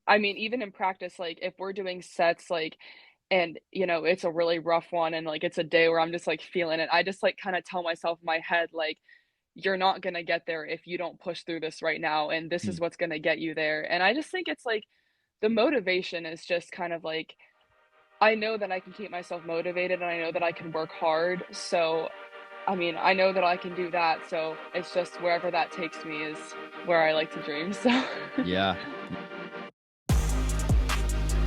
I mean, even in practice, like, if we're doing sets, like, and, it's a really rough one and, like, it's a day where I'm just, like, feeling it, I just, like, kinda tell myself in my head, like, "You're not gonna get there if you don't push through this right now, and this Hmm. is what's gonna get you there." And I just think it's, like, the motivation is just kind of, like, I know that I can keep myself motivated, and I know that I can work hard, so, I mean, I know that I can do that, so it's just wherever that takes me is where I like to dream, so Yeah.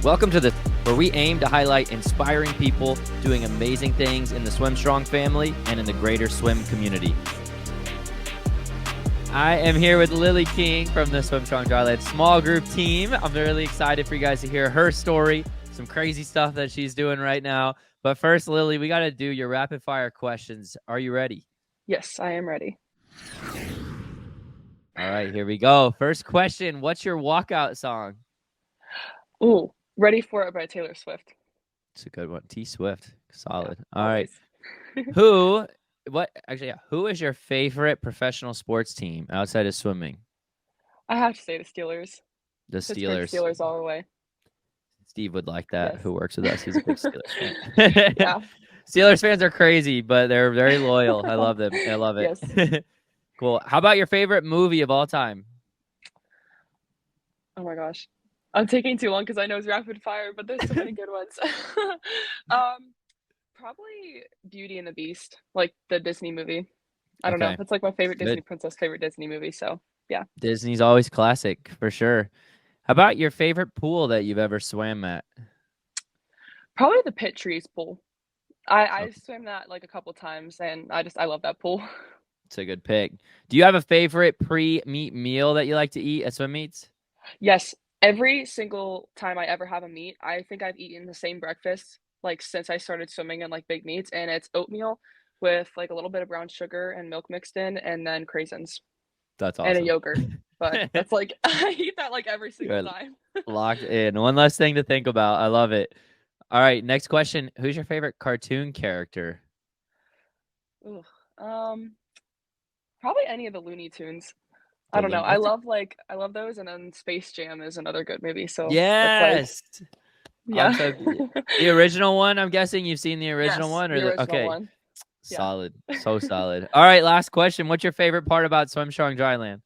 Welcome to the where we aim to highlight inspiring people doing amazing things in the Swim Strong family and in the greater swim community. I am here with Lilly King from the Swim Strong Dryland small group team. I'm really excited for you guys to hear her story, some crazy stuff that she's doing right now. But first, Lilly, we got to do your rapid fire questions. Are you ready? Yes, I am ready. All right, here we go. First question, what's your walkout song? Ooh, "Ready for It" by Taylor Swift. It's a good one. T Swift. Yeah, Solid. All right. always. Who who is your favorite professional sports team outside of swimming? I have to say the Steelers. The Pittsburgh Steelers. Steelers all the way. Steve would like that, Yes. who works with us. He's a big Steelers fan. Yeah. Steelers fans are crazy, but they're very loyal. I love them. I love Yes. it. Cool. How about your favorite movie of all time? Oh my gosh. I'm taking too long because I know it's rapid fire, but there's so many good ones. Um, Probably Beauty and the Beast, like the Disney movie. I don't know. Okay. It's like my It's favorite Disney good. princess, favorite Disney movie, so yeah. Disney's always classic, for sure. How about your favorite pool that you've ever swam at? Probably the Pit Trees pool. I Okay. swam that, like, a couple times, and I love that pool. It's a good pick. Do you have a favorite pre-meet meal that you like to eat at swim meets? Yes, every single time I ever have a meet, I think I've eaten the same breakfast, like, since I started swimming in, like, big meets, and it's oatmeal with, like, a little bit of brown sugar and milk mixed in, and then craisins That's and a awesome. yogurt, but that's, like I eat that, like, every single You're time. locked in. One less thing to think about. I love it. All right, next question. Who's your favorite cartoon character? Ugh, um, Probably any of the Looney Tunes. I The don't know, Loon That's a I love those, and then Space Jam is another good movie, so that's, like Yes! I'm yeah. so the original one, I'm guessing you've seen the original Yes, one or the the original okay. one. Yeah. Solid. So solid. All right, last question. What's your favorite part about Swim Strong Dryland?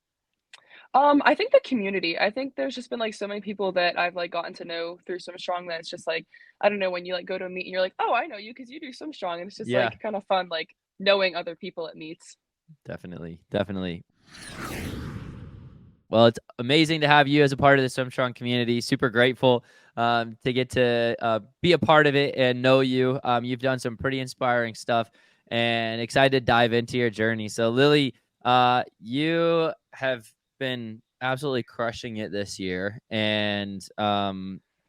I think the community. I think there's just been, like, so many people that I've, like, gotten to know through Swim Strong that it's just, like, I don't know, when you, like, go to a meet and you're like, "Oh, I know you because you do Swim Strong," and it's just, Yeah, like, kinda fun, like, knowing other people at meets. definitely. Definitely. Well, it's amazing to have you as a part of the Swim Strong community. Super grateful to get to be a part of it and know you. You've done some pretty inspiring stuff and excited to dive into your journey. So, Lilly, you have been absolutely crushing it this year, and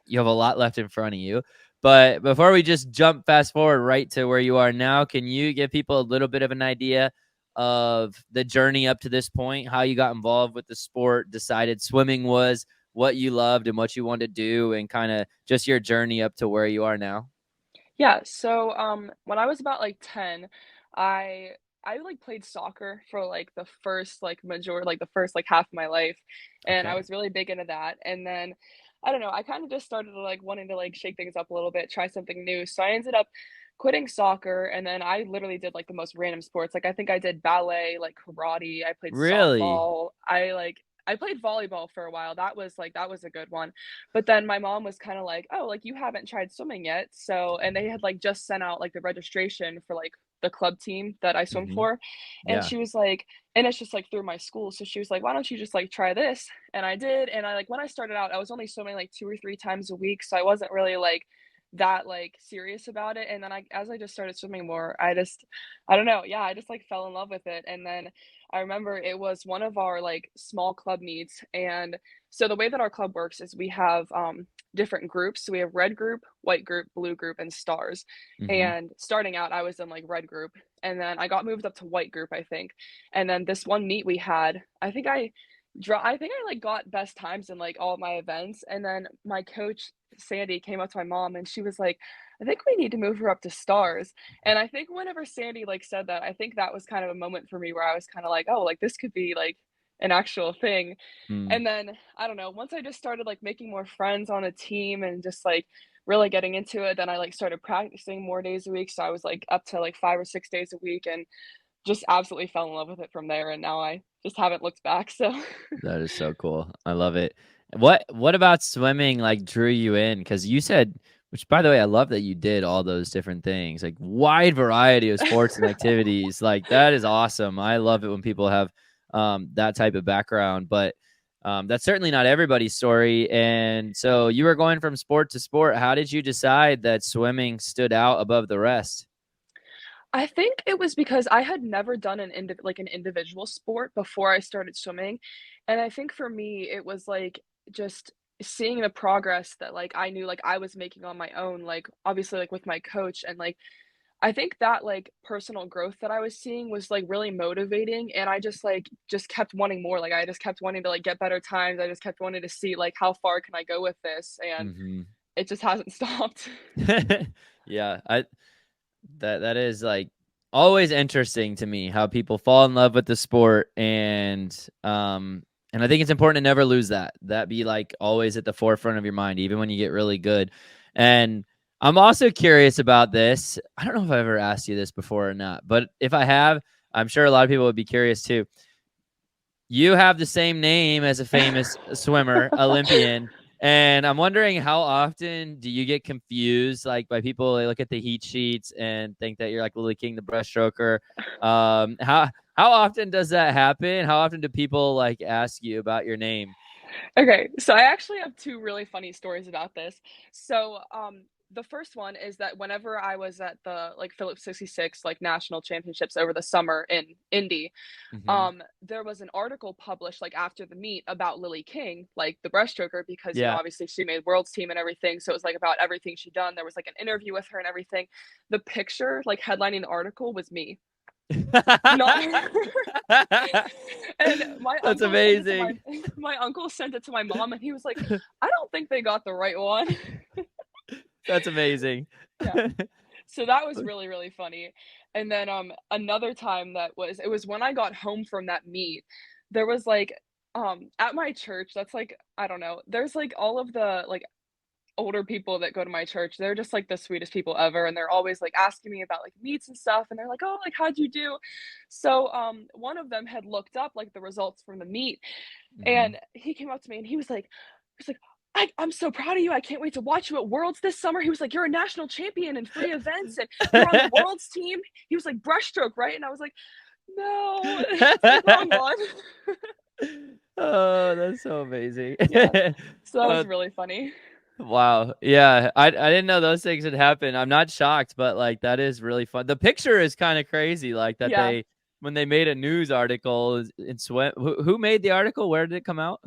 you have a lot left in front of you. But before we just jump fast forward right to where you are now, can you give people a little bit of an idea of the journey up to this point, how you got involved with the sport, decided swimming was what you loved and what you wanted to do, and kind of just your journey up to where you are now? Yeah, so, when I was about, like, 10, I like, played soccer for, like, the first, like, the first, like, half of my life, and I Okay. was really big into that, and then, I don't know, I kinda just started, like, wanting to, like, shake things up a little bit, try something new, so I ended up quitting soccer, and then I literally did, like, the most random sports, like, I think I did ballet, like, karate, I played Really? softball, I played volleyball for a while, that was a good one. But then my mom was kinda like, "Oh, like, you haven't tried swimming yet," so and they had, like, just sent out, like, the registration for, like, the club team that I swim Hmm. for, and Yeah. she was like and it's just, like, through my school, so she was like, "Why don't you just, like, try this?" And I did, and when I started out, I was only swimming, like, 2 or 3 times a week, so I wasn't really, like, that, like, serious about it, and then as I just started swimming more, I don't know, yeah, I just, like, fell in love with it, and then I remember it was one of our, like, small club meets, and so the way that our club works is we have, different groups. So we have red group, white group, blue group, and stars. Hmm. And starting out, I was in like red group, and then I got moved up to white group, I think. And then this one meet we had, I think I like got best times in like all of my events. And then my coach Sandy came up to my mom and she was like, I think we need to move her up to stars. And I think whenever Sandy like said that, I think that was kind of a moment for me where I was kind of like, oh, like this could be like an actual thing. Mm. And then I don't know, once I just started like making more friends on a team and just like really getting into it, then I like started practicing more days a week. So I was like up to like 5 or 6 days a week and just absolutely fell in love with it from there. And now I just haven't looked back. So That is so cool. I love it. What about swimming like drew you in? Because you said, which by the way, I love that you did all those different things, like wide variety of sports and activities. Like that is awesome. I love it when people have that type of background, but that's certainly not everybody's story. And so you were going from sport to sport. How did you decide that swimming stood out above the rest? I think it was because I had never done an individual sport before I started swimming, and I think for me, it was, like, just seeing the progress that, like, I knew, like, I was making on my own, like, obviously, like, with my coach, and, like, I think that, like, personal growth that I was seeing was, like, really motivating, and I just, like, just kept wanting more, like, I just kept wanting to, like, get better times, I just kept wanting to see, like, how far can I go with this, and Hmm. it just hasn't stopped. Yeah, that is like always interesting to me how people fall in love with the sport and I think it's important to never lose that be like always at the forefront of your mind even when you get really good. And I'm also curious about this. I don't know if I've ever asked you this before or not, but if I have, I'm sure a lot of people would be curious too. You have the same name as a famous swimmer, Olympian, and I'm wondering how often do you get confused, like, by people, they look at the heat sheets and think that you're like Lilly King, the breaststroker. How often does that happen? How often do people like ask you about your name? Okay, so I actually have 2 really funny stories about this. So, the first one is that whenever I was at the, like, Phillips 66, like, national championships over the summer in Indy, Hmm. there was an article published, like, after the meet about Lilly King, like, the breaststroker, because, Yeah. obviously she made world's team and everything, so it was, like, about everything she'd done. There was, like, an interview with her and everything. The picture, like, headlining the article was me, not her. And my That's uncle sent it to my amazing. my uncle sent it to my mom, and he was like, "I don't think they got the right one." That's amazing. Yeah. So that was really, really funny. And then, another time that was it was when I got home from that meet, there was, like, at my church, that's, like I don't know, there's, like, all of the, like, older people that go to my church, they're just, like, the sweetest people ever, and they're always, like, asking me about, like, meets and stuff, and they're like, "Oh, like, how'd you do?" So, one of them had looked up, like, the results from the meet, Hmm. and he came up to me and he was like, I'm so proud of you. I can't wait to watch you at Worlds this summer." He was like, "You're a national champion in free events and you're on the Worlds team." He was like, "Breaststroke, right?" And I was like, "No, it's the wrong one." Oh, that's so amazing. Yeah. So that was Uh, really funny. wow. Yeah, I didn't know those things had happened. I'm not shocked, but like that is really fun. The picture is kind of crazy, like that Yeah. they when they made a news article in sweat. Who made the article? Where did it come out?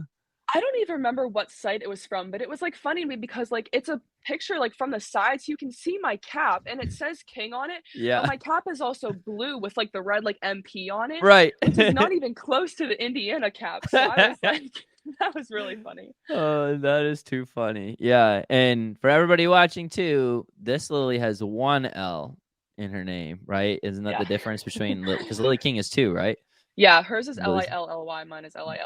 I don't even remember what site it was from, but it was, like, funny to me because, like, it's a picture, like, from the side, so you can see my cap, and it says King on it, but Yeah. my cap is also blue with, like, the red, like, MP on it, Right. which is not even close to the Indiana cap, so I was like that was really funny. Oh, that is too funny. Yeah, and for everybody watching too, this Lily has one L in her name, right? Isn't that Yeah. the difference between because Lily King is two, right? Yeah, hers is Lily's Lilly, mine is Lily.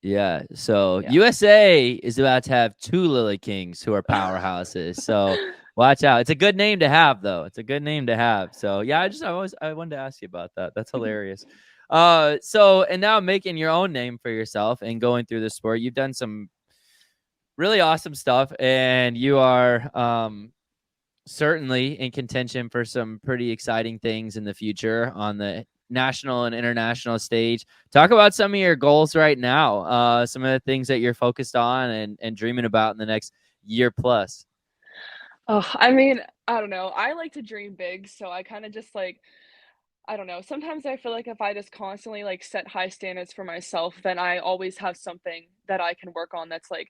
Yeah, so Yeah. USA is about to have two Lily Kings who are powerhouses. So watch out. It's a good name to have, though. It's a good name to have. So yeah, Yeah. I wanted to ask you about that. That's hilarious. And now making your own name for yourself and going through the sport, you've done some really awesome stuff, and you are certainly in contention for some pretty exciting things in the future on the national and international stage. Talk about some of your goals right now, some of the things that you're focused on and dreaming about in the next year plus. Oh, I mean, I don't know, I like to dream big, so I kinda just, like I don't know, sometimes I feel like if I just constantly, like, set high standards for myself, then I always have something that I can work on that's, like,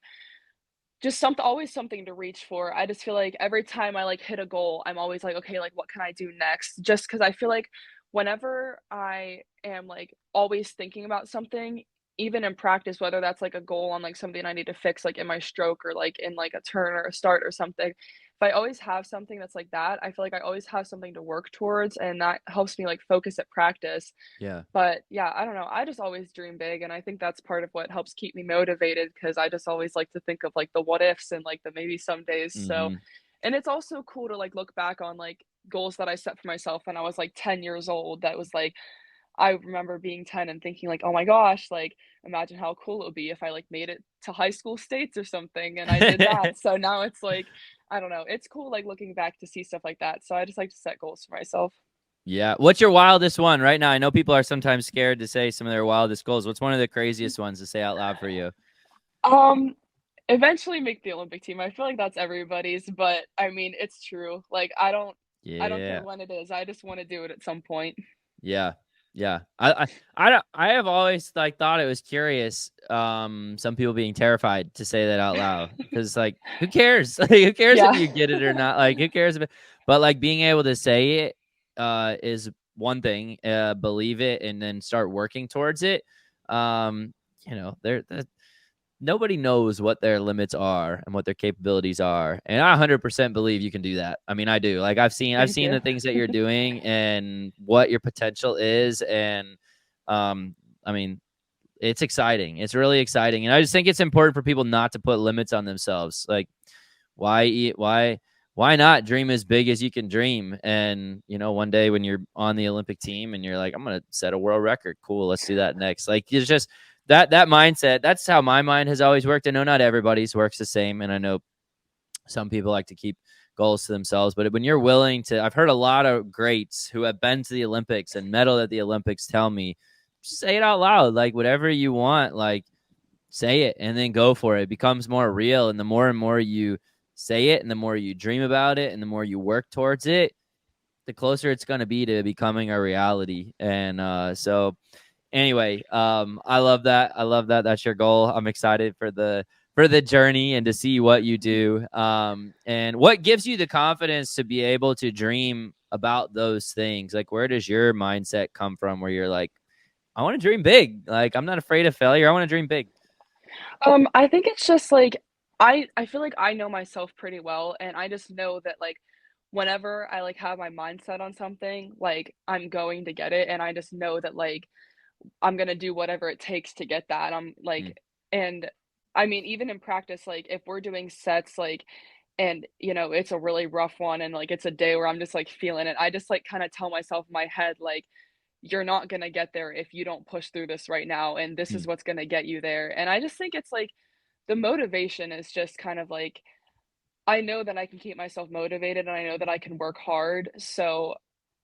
just always something to reach for. I just feel like every time I, like, hit a goal, I'm always like, "Okay, like, what can I do next?" Just because I feel like whenever I am, like, always thinking about something, even in practice, whether that's, like, a goal on, like, something I need to fix, like, in my stroke or, like, in, like, a turn or a start or something, if I always have something that's like that, I feel like I always have something to work towards, and that helps me, like, focus at practice. Yeah. But, yeah, I don't know, I just always dream big, and I think that's part of what helps keep me motivated because I just always like to think of, like, the what ifs and, like, the maybe some days, so Hmm. and it's also cool to, like, look back on, like, goals that I set for myself when I was, like, 10 years old that was, like I remember being 10 and thinking like, "Oh my gosh, like, imagine how cool it would be if I, like, made it to high school states or something," and I did that, so now it's like, I don't know, it's cool, like, looking back to see stuff like that, so I just like to set goals for myself. Yeah. What's your wildest one right now? I know people are sometimes scared to say some of their wildest goals. What's one of the craziest ones to say out loud for you? Um, Eventually make the Olympic team, I feel like that's everybody's, but, I mean, it's true, like, I don't care Yeah. when it is, I just wanna do it at some point. Yeah. Yeah. I have always like thought it was curious, some people being terrified to say that out loud because like who cares? Like who cares if Yeah. you get it or not? Like who cares if it, but like being able to say it is one thing, believe it and then start working towards it. Um, there nobody knows what their limits are and what their capabilities are. And I 100% believe you can do that. I mean, I do. Like I've Thank seen you. the things that you're doing and what your potential is. And I mean, it's exciting. It's really exciting. And I just think it's important for people not to put limits on themselves. Like why not dream as big as you can dream? And one day when you're on the Olympic team and you're like, I'm gonna set a world record. Cool, let's do that next. Like it's just that mindset. That's how my mind has always worked. I know not everybody's works the same, and I know some people like to keep goals to themselves. But when you're willing to, I've heard a lot of greats who have been to the Olympics and medaled at the Olympics tell me, just say it out loud, like whatever you want, like say it and then go for it. It becomes more real. And the more and more you say it and the more you dream about it and the more you work towards it, the closer it's going to be to becoming a reality. And so anyway, I love that. I love that. That's your goal. I'm excited for the journey and to see what you do. And what gives you the confidence to be able to dream about those things? Like, where does your mindset come from where you're like, I want to dream big. Like, I'm not afraid of failure. I want to dream big. I think it's just, like, I feel like I know myself pretty well, and I just know that, like, whenever I, like, have my mindset on something, like, I'm going to get it, and I just know that, like, I'm gonna do whatever it takes to get that, I'm, Mm, like and, I mean, even in practice, like, if we're doing sets, like and, it's a really rough one and, like, it's a day where I'm just, like, feeling it, I just, like, kinda tell myself in my head, like, "You're not gonna get there if you don't push through this right now, and this is mm. what's gonna get you there," and I just think it's, like the motivation is just kind of like I know that I can keep myself motivated and I know that I can work hard. So,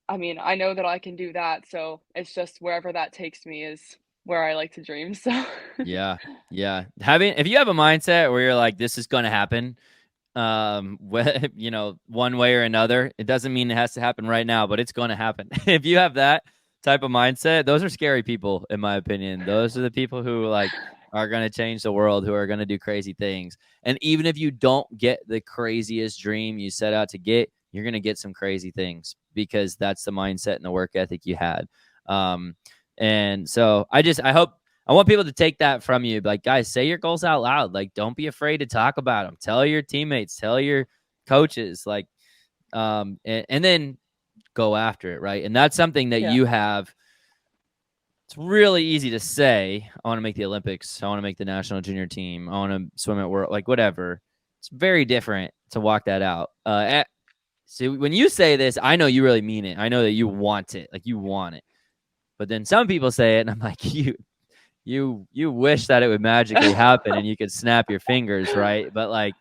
I mean, I know that I can do that. So it's just wherever that takes me is where I like to dream. So, Yeah. Yeah. If you have a mindset where you're like, this is going to happen, one way or another, it doesn't mean it has to happen right now, but it's going to happen. If you have that type of mindset, those are scary people, in my opinion. Those are the people who like are going to change the world, who are going to do crazy things. And even if you don't get the craziest dream you set out to get, you're going to get some crazy things because that's the mindset and the work ethic you had. Um, and so I want people to take that from you. Like, guys, say your goals out loud. Like, don't be afraid to talk about them. Tell your teammates, tell your coaches, like, and then go after it, right? And that's something that yeah. you have. It's really easy to say, I want to make the Olympics. I want to make the national junior team. I want to swim at world, like whatever. It's very different to walk that out. So when you say this, I know you really mean it. I know that you want it, like you want it. But then some people say it, and I'm like, you wish that it would magically happen and you could snap your fingers, right? But like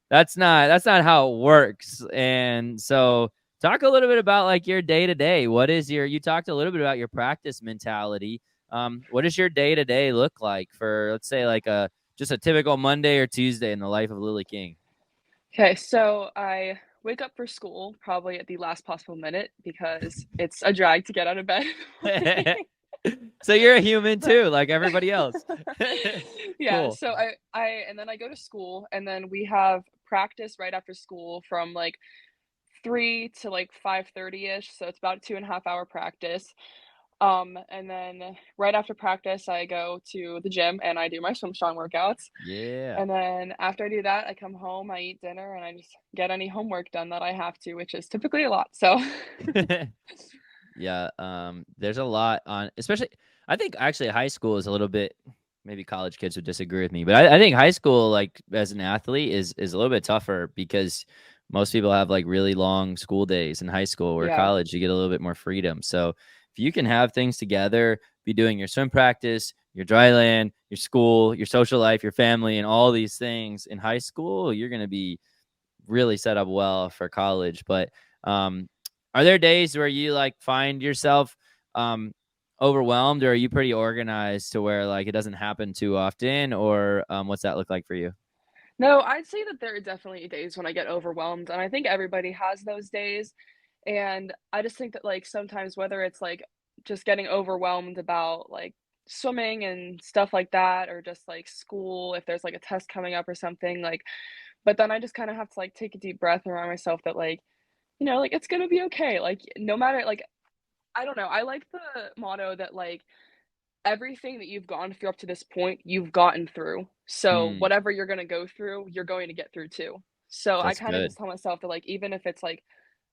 that's not how it works. And so talk a little bit about like your day to day. You talked a little bit about your practice mentality. What does your day to day look like for, let's say, like just a typical Monday or Tuesday in the life of Lilly King? Okay. So I wake up for school probably at the last possible minute because it's a drag to get out of bed in the morning. So you're a human But too, like everybody else. yeah, Cool. so I and then I go to school and then we have practice right after school from like 3 to like 5:30ish, so it's about a 2.5 hour practice. And then right after practice, I go to the gym and I do my swim strong workouts. Yeah. And then after I do that, I come home, I eat dinner, and I just get any homework done that I have to, which is typically a lot. So Yeah, there's a lot on, especially I think actually high school is a little bit, maybe college kids would disagree with me, but I think high school, like as an athlete, is a little bit tougher because most people have like really long school days in high school, where yeah, college you get a little bit more freedom. So if you can have things together, be doing your swim practice, your dry land, your school, your social life, your family, and all these things in high school, you're gonna be really set up well for college. But um, are there days where you like find yourself um, overwhelmed, or are you pretty organized to where like it doesn't happen too often, or what's that look like for you? no, I'd say that there are definitely days when I get overwhelmed, and I think everybody has those days. And I just think that, like, sometimes whether it's like just getting overwhelmed about like swimming and stuff like that, or just like school, if there's like a test coming up or something, like, but then I just kind of have to like take a deep breath and remind myself that, like, like it's gonna be okay. Like, no matter, like, I don't know. I like the motto that, like, everything that you've gone through up to this point, you've gotten through. So Hmm, whatever you're gonna go through, you're going to get through too. So I that's kind of good. just tell myself that, like, even if it's like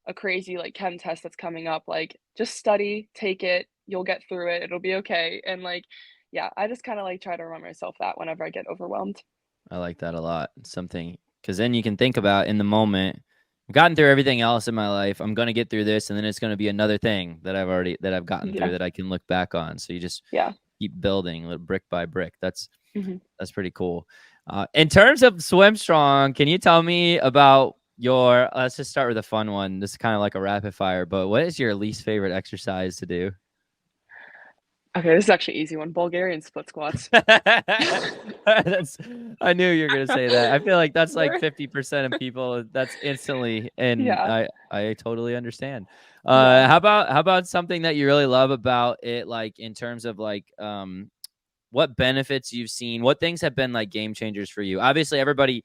a crazy like chem test that's coming up, like, just study, take it, you'll get through it, it'll be okay. And like, yeah, I just kind of like try to remind myself that whenever I get overwhelmed. I like that a lot. Something, because then you can think about in the moment. I've gotten through everything else in my life. I'm gonna get through this, and then it's gonna be another thing that I've gotten through Yeah. that I can look back on. So you just Yeah. keep building little brick by brick. Mhm. That's pretty cool. In terms of swim strong, can you tell me about your? Let's just start with a fun one. This is kind of like a rapid fire, but what is your least favorite exercise to do? Okay, this is actually an easy one. Bulgarian split squats. That's. I knew you were gonna say that. I feel like that's like They're 50% of people. That's instantly, and yeah, I totally understand. yeah. How about something that you really love about it, like in terms of like what benefits you've seen, what things have been like game changers for you? Obviously, everybody,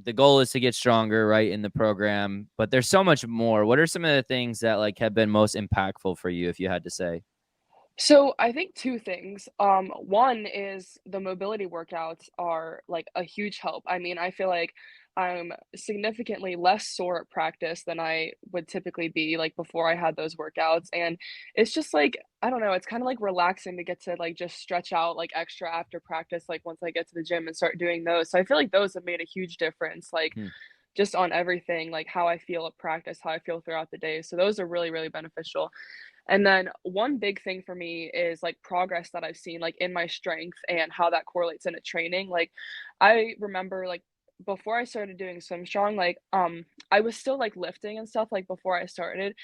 the goal is to get stronger, right, in the program, but there's so much more. What are some of the things that like have been most impactful for you, if you had to say? So I think two things. One is the mobility workouts are like a huge help. I mean, I feel like I'm significantly less sore at practice than I would typically be like before I had those workouts. And it's just like, I don't know, it's kind of like relaxing to get to like just stretch out like extra after practice, like once I get to the gym and start doing those. So I feel like those have made a huge difference, like Hmm. just on everything, like how I feel at practice, how I feel throughout the day. So those are really, really beneficial. And then one big thing for me is like progress that I've seen like in my strength and how that correlates into training. Like, I remember like before I started doing swim strong, like I was still like lifting and stuff like before I started,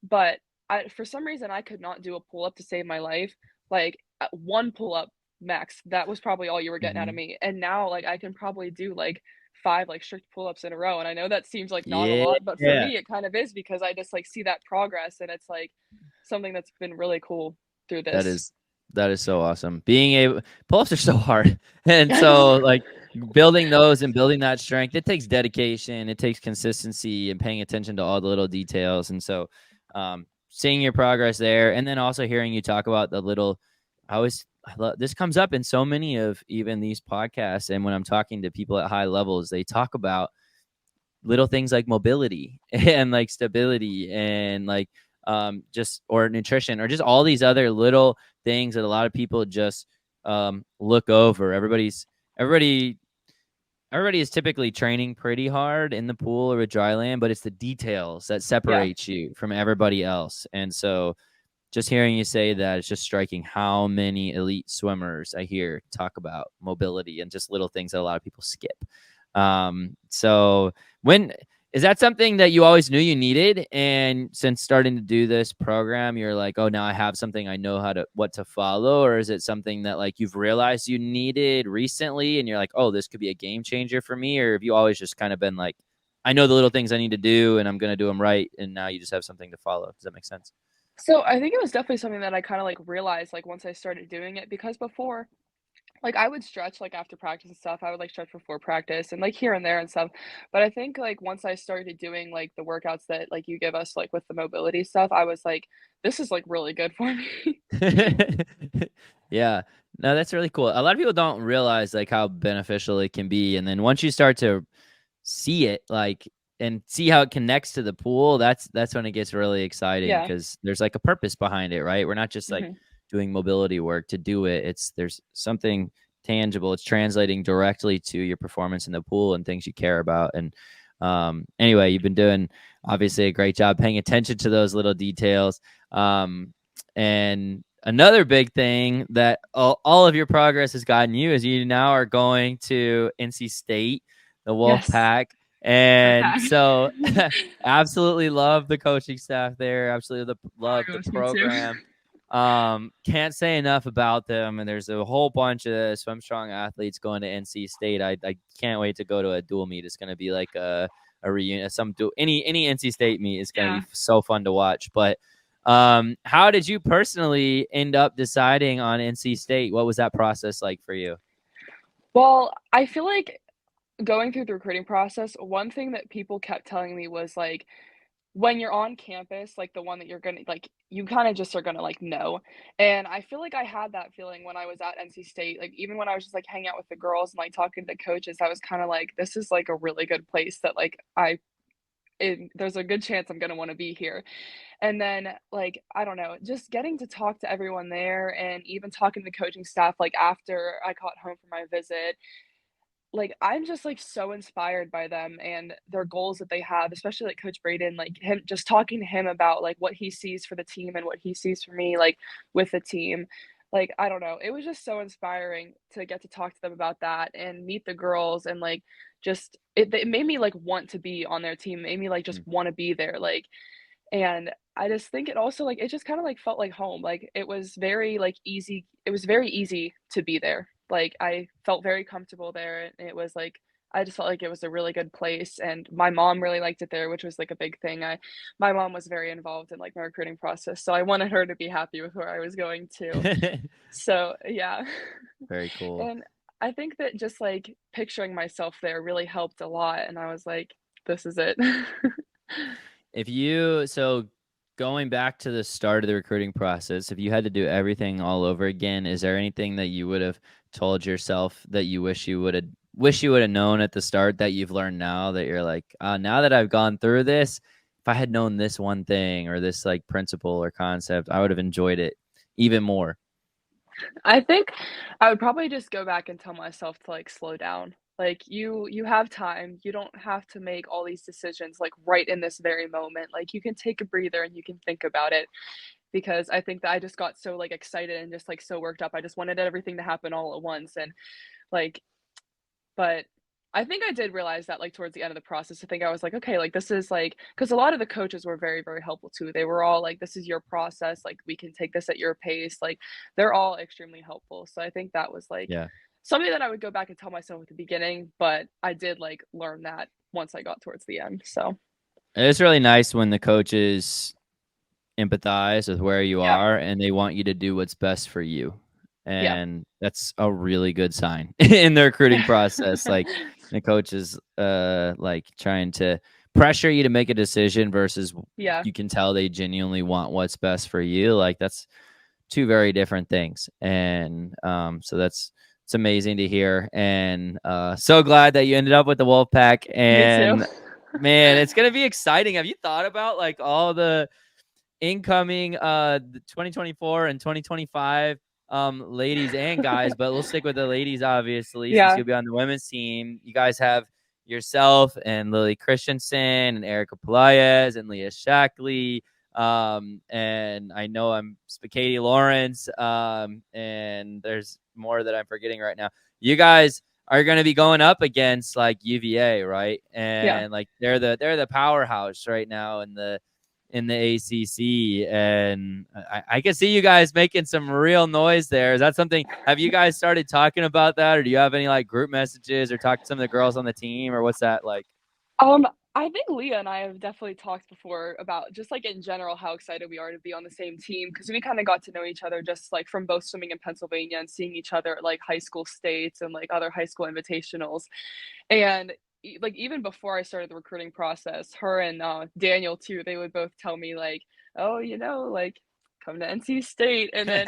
but I, for some reason, I could not do a pull up to save my life. Like, one pull up max, that was probably all you were getting out of Mm-hmm. me. And now like I can probably do like five like strict pull ups in a row. And I know that seems like not a lot, but for Yeah. me it kind of is, because I just like see that progress, and it's like something that's been really cool through That this. is that is so awesome. Being able pull-ups are so hard. And I know. so like building those and building that strength, it takes dedication, it takes consistency and paying attention to all the little details. And so seeing your progress there, and then also hearing you talk about the little, I love, this comes up in so many of even these podcasts, and when I'm talking to people at high levels, they talk about little things like mobility and like stability and like just or nutrition or just all these other little things that a lot of people just look over. Everybody everybody is typically training pretty hard in the pool or with dry land, but it's the details that Yeah. separate you from everybody else. And so just hearing you say that, it's just striking how many elite swimmers I hear talk about mobility and just little things that a lot of people skip. So when is that something that you always knew you needed? And since starting to do this program, you're like, oh, now I have something, I know what to follow, or is it something that like you've realized you needed recently, and you're like, oh, this could be a game changer for me? Or have you always just kind of been like, I know the little things I need to do, and I'm going to do them right, and now you just have something to follow? Does that make sense? So I think it was definitely something that I kind of like realized like once I started doing it, because before Like, I would stretch, like, after practice and stuff. I would, like, stretch before practice and, like, here and there and stuff. But I think, like, once I started doing, like, the workouts that, like, you give us, like, with the mobility stuff, I was like, "This is, like, really good for me." Yeah. No, that's really cool. A lot of people don't realize like how beneficial it can be. And then once you start to see it, like, and see how it connects to the pool, that's when it gets really exciting Yeah. because there's like a purpose behind it, right? We're not just like Mhm. doing mobility work to do it. There's something tangible. It's translating directly to your performance in the pool and things you care about. And anyway, you've been doing obviously a great job paying attention to those little details. And another big thing that all of your progress has gotten you is you now are going to NC State, the Wolf Yes. Pack. The And pack. so absolutely love the coaching staff there. Absolutely Oh my love the gosh, me too. program. Can't say enough about them. And there's a whole bunch of swim strong athletes going to NC State. I can't wait to go to a dual meet. It's going to be like a reunion. Any NC State meet is going to Yeah. be so fun to watch. But how did you personally end up deciding on NC State? What was that process like for you? Well, I feel like going through the recruiting process, one thing that people kept telling me was, like, when you're on campus, like, the one that you're gonna like, you kinda just are gonna, like, know, and I feel like I had that feeling when I was at NC State, like, even when I was just, like, hanging out with the girls and, like, talking to coaches, I was kinda like, "This is, like, a really good place that, like, there's a good chance I'm gonna wanna be here." And then, like, I don't know, just getting to talk to everyone there and even talking to the coaching staff, like, after I got home from my visit, like, I'm just, like, so inspired by them and their goals that they have, especially, like, Coach Braden, like, him just talking to him about, like, what he sees for the team and what he sees for me, like, with the team. Like, I don't know, it was just so inspiring to get to talk to them about that and meet the girls and, like, just it made me, like, want to be on their team, made me, like, just Mm, wanna be there, like, and I just think it also, like, it just kinda, like, felt like home, like, it was very, like, easy it was very easy to be there, like, I felt very comfortable there, and it was, like I just felt like it was a really good place, and my mom really liked it there, which was, like, a big thing, my mom was very involved in, like, my recruiting process, so I wanted her to be happy with where I was going to. So, yeah. Very cool. And I think that just, like, picturing myself there really helped a lot, and I was like, "This is it." So going back to the start of the recruiting process, if you had to do everything all over again, is there anything that you would have told yourself that you wish you would have known at the start that you've learned now that you're like, now that I've gone through this, if I had known this one thing or this like principle or concept, I would have enjoyed it even more. I think I would probably just go back and tell myself to, like, slow down. Like, you have time, you don't have to make all these decisions, like, right in this very moment, like, you can take a breather and you can think about it, because I think that I just got so, like, excited and just, like, so worked up, I just wanted everything to happen all at once, and, like but I think I did realize that, like, towards the end of the process, I think I was like, "Okay, like, this is, like" because a lot of the coaches were very, very helpful too. They were all like, "This is your process, like, we can take this at your pace." Like, they're all extremely helpful. So I think that was, like, Yeah. something that I would go back and tell myself at the beginning, but I did, like, learn that once I got towards the end, so It's really nice when the coaches empathize with where you yeah, are and they want you to do what's best for you. yeah. And that's a really good sign in the recruiting process. Like the coach is like trying to pressure you to make a decision versus Yeah, you can tell they genuinely want what's best for you. Like that's two very different things. And so it's amazing to hear. And so glad that you ended up with the Wolfpack. me too. And man, it's gonna be exciting. Have you thought about like all the incoming 2024 and 2025 ladies and guys, but we'll stick with the ladies obviously since Yeah, you'll be on the women's team. You guys have yourself and Lily Christensen and Erica Pelaez and Leah Shackley, and I know I'm Katie Lawrence, and there's more that I'm forgetting right now. You guys are going to be going up against like UVA, right? yeah. And like they're the powerhouse right now in the ACC, and I can see you guys making some real noise there. Is that something? Have you guys started talking about that, or do you have any like group messages, or talk to some of the girls on the team, or what's that like? I think Leah and I have definitely talked before about just like in general how excited we are to be on the same team because we kind of got to know each other just like from both swimming in Pennsylvania and seeing each other at like high school states and like other high school invitationals. And like even before I started the recruiting process, her and Daniel too, they would both tell me like, "Oh, like come to NC State," and then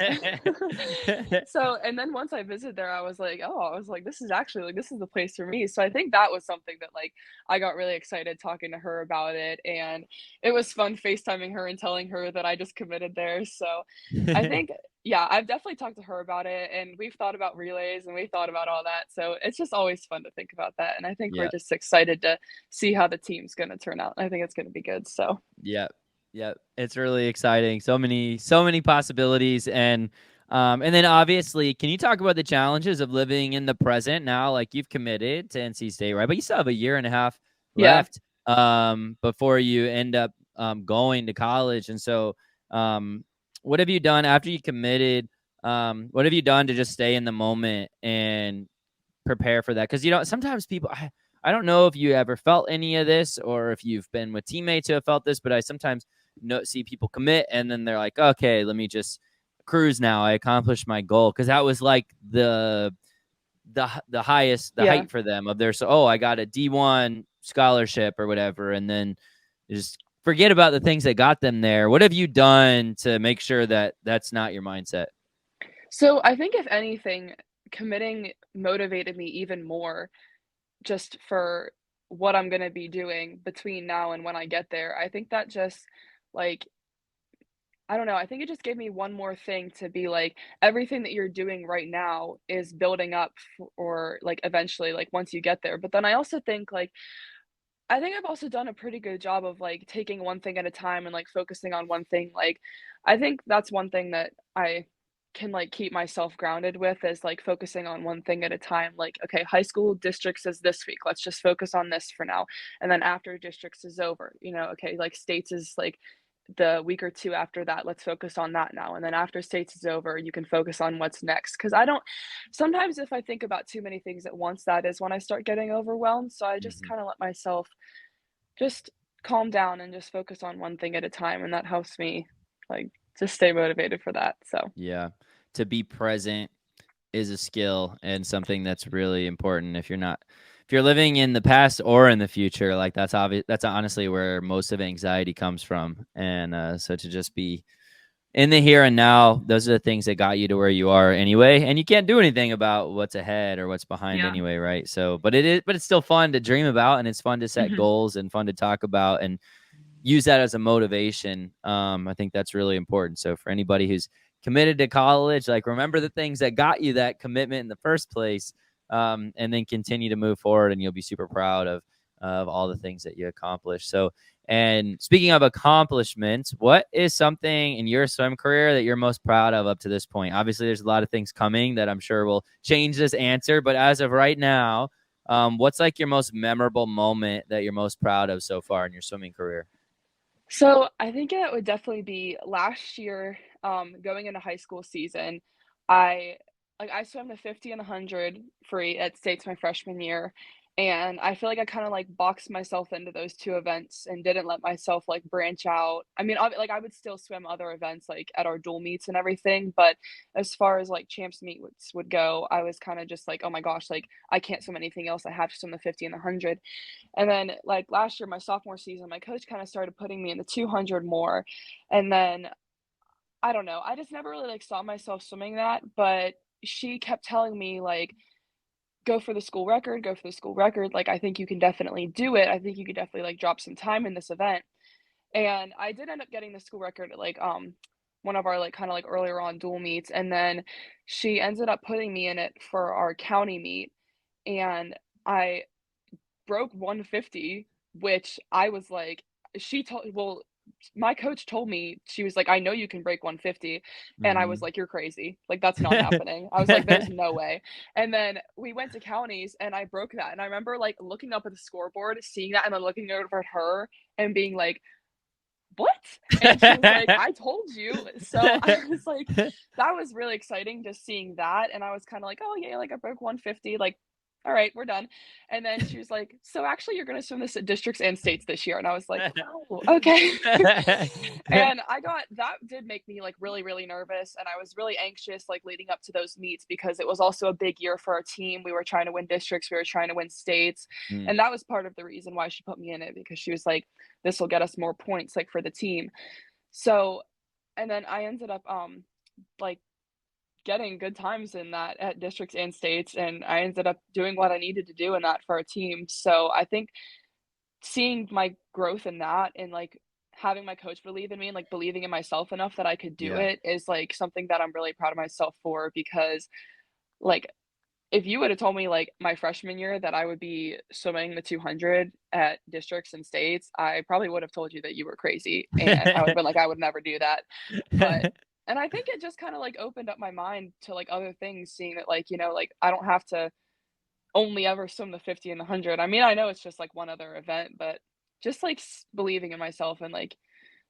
so and then once I visited there, I was like, "Oh, I was like, this is actually like this is the place for me." So I think that was something that like I got really excited talking to her about it, and it was fun FaceTiming her and telling her that I just committed there. So I think yeah, I've definitely talked to her about it, and we've thought about relays and we thought about all that. So it's just always fun to think about that. And I think we're Yeah. just excited to see how the team's going to turn out. I think it's going to be good. So, Yep. Yep. It's really exciting. So many possibilities. And then obviously, can you talk about the challenges of living in the present now? Like you've committed to NC State, right? But you still have a year and a half yeah. left before you end up going to college. And so what have you done after you committed? What have you done to just stay in the moment and prepare for that? Because sometimes people I don't know if you ever felt any of this or if you've been with teammates who have felt this, but I sometimes see people commit and then they're like, okay, let me just cruise now. I accomplished my goal, because that was like the highest, the Yeah. height for them of their, so, oh, I got a D1 scholarship or whatever, and then just forget about the things that got them there. What have you done to make sure that that's not your mindset? So I think if anything, committing motivated me even more just for what I'm going to be doing between now and when I get there. I think that just like I don't know, I think it just gave me one more thing to be like, everything that you're doing right now is building up or like eventually, like once you get there. But then I also think like, I think I've also done a pretty good job of like taking one thing at a time and like focusing on one thing. Like, I think that's one thing that I can like keep myself grounded with is like focusing on one thing at a time. Like, okay, high school districts is this week. Let's just focus on this for now. And then after districts is over, okay, like states is like the week or two after that, let's focus on that now. And then after states is over, you can focus on what's next. Cause I don't, sometimes if I think about too many things at once, that is when I start getting overwhelmed. So I just Mhm. kind of let myself just calm down and just focus on one thing at a time. And that helps me like just stay motivated for that. So, Yeah. To be present is a skill and something that's really important. If you're living in the past or in the future, like that's obvious. That's honestly where most of anxiety comes from. And so to just be in the here and now, those are the things that got you to where you are anyway. And you can't do anything about what's ahead or what's behind yeah. anyway, right? So, but it's still fun to dream about, and it's fun to set Mhm. goals and fun to talk about and use that as a motivation. I think that's really important. So for anybody who's committed to college, like remember the things that got you that commitment in the first place, and then continue to move forward, and you'll be super proud of all the things that you accomplished. So, and speaking of accomplishments, what is something in your swim career that you're most proud of up to this point? Obviously, there's a lot of things coming that I'm sure will change this answer, but as of right now, what's like your most memorable moment that you're most proud of so far in your swimming career? So I think it would definitely be last year, going into high school season. I I swam the 50 and 100 free at states my freshman year, and I feel like I kind of like boxed myself into those two events and didn't let myself like branch out. I mean, like I would still swim other events like at our dual meets and everything, but as far as like champs meet would go, I was kind of just like, oh my gosh, like I can't swim anything else. I have to swim the 50 and the 100. And then, like last year, my sophomore season, my coach kind of started putting me in the 200 more. And then, I don't know, I just never really like saw myself swimming that. But she kept telling me, like, go for the school record, go for the school record. Like, I think you can definitely do it. I think you could definitely like drop some time in this event. And I did end up getting the school record at like, one of our like kind of like earlier on dual meets. And then she ended up putting me in it for our county meet. And I broke 150, which I was like she told well, my coach told me, she was like, "I know you can break 150." And I was Mm-hmm. like, "You're crazy. Like, that's not happening." I was like, "There's no way." And then we went to counties and I broke that. And I remember like looking up at the scoreboard, seeing that, and then looking over at her and being like, "What?" And she was like, "I told you." So I was like, that was really exciting just seeing that. And I was kind of like, "Oh, yeah, like I broke 150." Like, all right, we're done. And then she was like, so actually you're going to swim this at districts and states this year. And I was like, oh, okay. And that did make me like really, really nervous. And I was really anxious, like leading up to those meets, because it was also a big year for our team. We were trying to win districts. We were trying to win states. And that was part of the reason why she put me in it, because she was like, this will get us more points, like for the team. So, and then I ended up, like getting good times in that at districts and states, and I ended up doing what I needed to do in that for our team. So I think seeing my growth in that, and like having my coach believe in me and like believing in myself enough that I could do it, is like something that I'm really proud of myself for. Because like if you would have told me like my freshman year that I would be swimming the 200 at districts and states, I probably would have told you that you were crazy, and I would have been like, I would never do that. But and I think it just kind of like opened up my mind to like other things, seeing that like, like I don't have to only ever swim the 50 and the 100. I mean, I know it's just like one other event, but just like believing in myself, and like,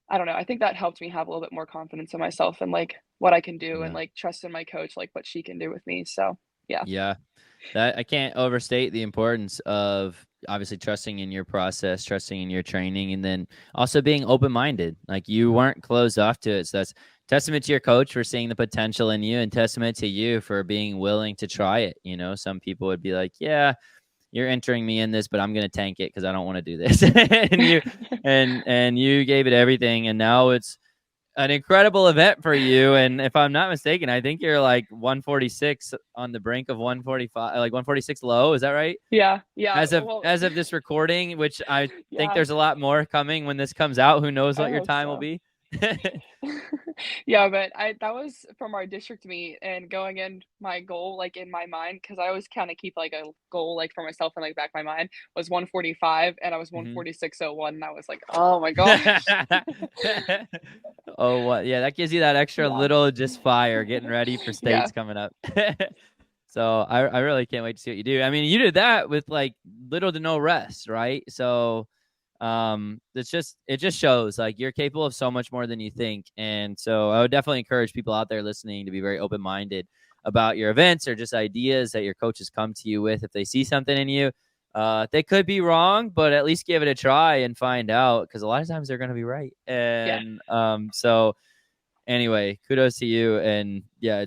I don't know, I think that helped me have a little bit more confidence in myself and like what I can do, and like trust in my coach, like what she can do with me. So, yeah. Yeah. That I can't overstate the importance of obviously trusting in your process, trusting in your training, and then also being open-minded. Like you weren't closed off to it. So that's testament to your coach for seeing the potential in you, and testament to you for being willing to try it. Some people would be like, yeah, you're entering me in this, but I'm going to tank it because I don't want to do this. and you gave it everything. And now it's an incredible event for you. And if I'm not mistaken, I think you're like 146 on the brink of 145, like 146 low. Is that right? Yeah. As of this recording, which I think there's a lot more coming when this comes out. Who knows what your time will be? Yeah, but that was from our district meet, and going in, my goal like in my mind, because I always kind of keep like a goal like for myself in like back of my mind, was 145, and I was 146.01, and I was like, oh my gosh. Oh, what? Yeah, that gives you that extra little just fire getting ready for states coming up. So I really can't wait to see what you do. I mean, you did that with like little to no rest, right? So it just shows like you're capable of so much more than you think. And so I would definitely encourage people out there listening to be very open-minded about your events, or just ideas that your coaches come to you with. If they see something in you, they could be wrong, but at least give it a try and find out, because a lot of times they're going to be right. And so anyway, kudos to you. And yeah,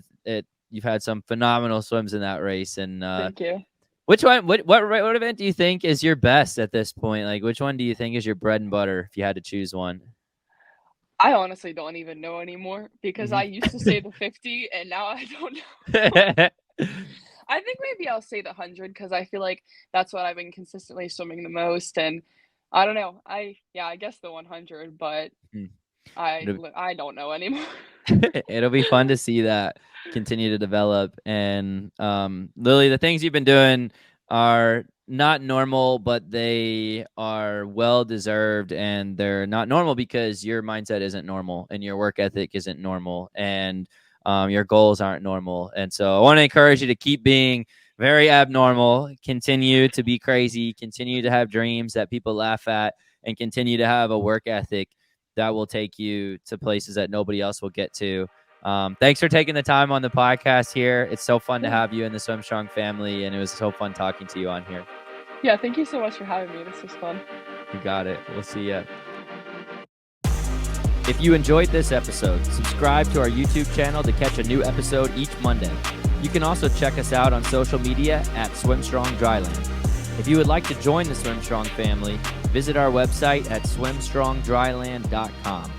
you've had some phenomenal swims in that race. And thank you. Which one? What event do you think is your best at this point? Like, which one do you think is your bread and butter if you had to choose one? I honestly don't even know anymore, because I used to say the 50, and now I don't know. I think maybe I'll say the 100, because I feel like that's what I've been consistently swimming the most. And I don't know. I guess the 100, but I don't know anymore. It'll be fun to see that continue to develop. And Lilly, the things you've been doing are not normal, but they are well deserved, and they're not normal because your mindset isn't normal, and your work ethic isn't normal, and your goals aren't normal. And so I want to encourage you to keep being very abnormal, continue to be crazy, continue to have dreams that people laugh at, and continue to have a work ethic that will take you to places that nobody else will get to. Thanks for taking the time on the podcast here. It's so fun to have you in the Swim Strong family, and it was so fun talking to you on here. Yeah, thank you so much for having me. This was fun. You got it. We'll see ya. If you enjoyed this episode, subscribe to our YouTube channel to catch a new episode each Monday. You can also check us out on social media at Swim Strong Dryland. If you would like to join the Swim Strong family, visit our website at swimstrongdryland.com.